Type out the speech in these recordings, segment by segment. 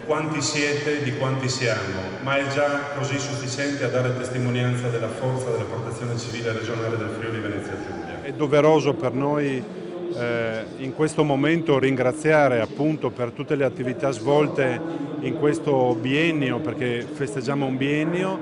quanti siete, di quanti siamo, ma è già così sufficiente a dare testimonianza della forza della Protezione Civile regionale del Friuli Venezia Giulia. È doveroso per noi in questo momento ringraziare appunto per tutte le attività svolte in questo biennio, perché festeggiamo un biennio,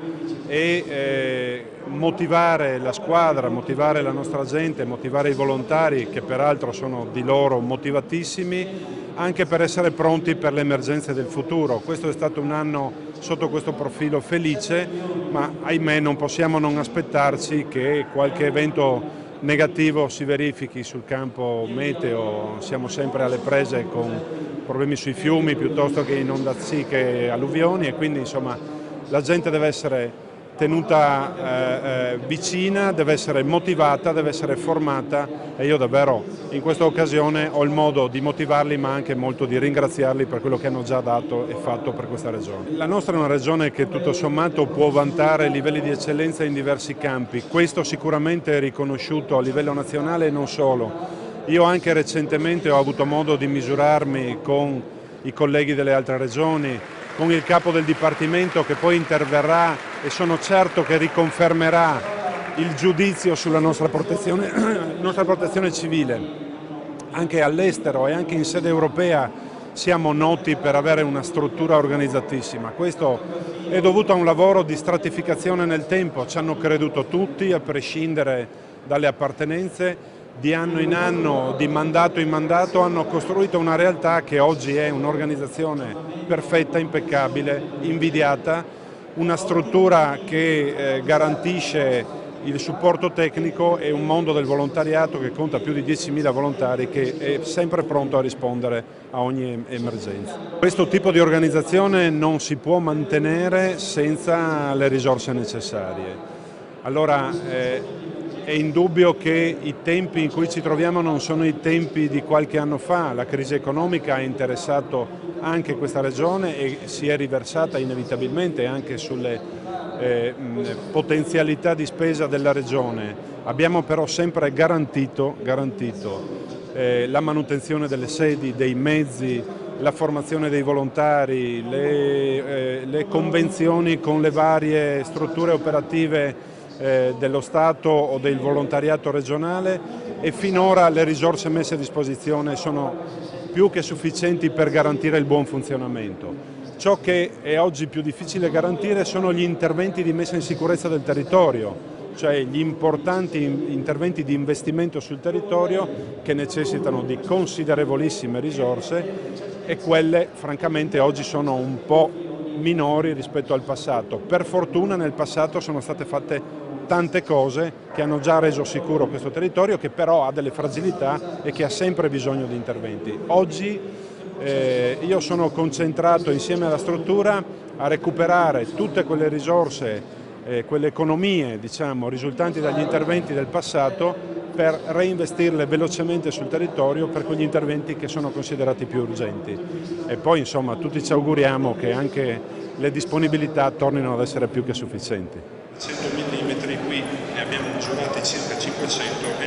e motivare la squadra, motivare la nostra gente, motivare i volontari, che peraltro sono di loro motivatissimi, anche per essere pronti per le emergenze del futuro. Questo è stato un anno sotto questo profilo felice, ma ahimè non possiamo non aspettarci che qualche evento negativo si verifichi sul campo meteo. Siamo sempre alle prese con problemi sui fiumi piuttosto che inondazioni, che alluvioni, e quindi insomma la gente deve essere tenuta vicina, deve essere motivata, deve essere formata, e io davvero in questa occasione ho il modo di motivarli, ma anche molto di ringraziarli per quello che hanno già dato e fatto per questa regione. La nostra è una regione che tutto sommato può vantare livelli di eccellenza in diversi campi, questo sicuramente è riconosciuto a livello nazionale e non solo. Io anche recentemente ho avuto modo di misurarmi con i colleghi delle altre regioni, con il capo del Dipartimento che poi interverrà e sono certo che riconfermerà il giudizio sulla nostra protezione civile. Anche all'estero e anche in sede europea siamo noti per avere una struttura organizzatissima. Questo è dovuto a un lavoro di stratificazione nel tempo, ci hanno creduto tutti a prescindere dalle appartenenze. Di anno in anno, di mandato in mandato, hanno costruito una realtà che oggi è un'organizzazione perfetta, impeccabile, invidiata, una struttura che garantisce il supporto tecnico e un mondo del volontariato che conta più di 10.000 volontari, che è sempre pronto a rispondere a ogni emergenza. Questo tipo di organizzazione non si può mantenere senza le risorse necessarie. Allora, è indubbio che i tempi in cui ci troviamo non sono i tempi di qualche anno fa. La crisi economica ha interessato anche questa regione e si è riversata inevitabilmente anche sulle potenzialità di spesa della regione. Abbiamo però sempre garantito la manutenzione delle sedi, dei mezzi, la formazione dei volontari, le convenzioni con le varie strutture operative dello Stato o del volontariato regionale, e finora le risorse messe a disposizione sono più che sufficienti per garantire il buon funzionamento. Ciò che è oggi più difficile garantire sono gli interventi di messa in sicurezza del territorio, cioè gli importanti interventi di investimento sul territorio che necessitano di considerevolissime risorse, e quelle francamente oggi sono un po' minori rispetto al passato. Per fortuna nel passato sono state fatte tante cose che hanno già reso sicuro questo territorio, che però ha delle fragilità e che ha sempre bisogno di interventi. Oggi io sono concentrato insieme alla struttura a recuperare tutte quelle risorse, quelle economie diciamo, risultanti dagli interventi del passato, per reinvestirle velocemente sul territorio per quegli interventi che sono considerati più urgenti. E poi insomma tutti ci auguriamo che anche le disponibilità tornino ad essere più che sufficienti. 100 mm qui ne abbiamo misurati circa 500 e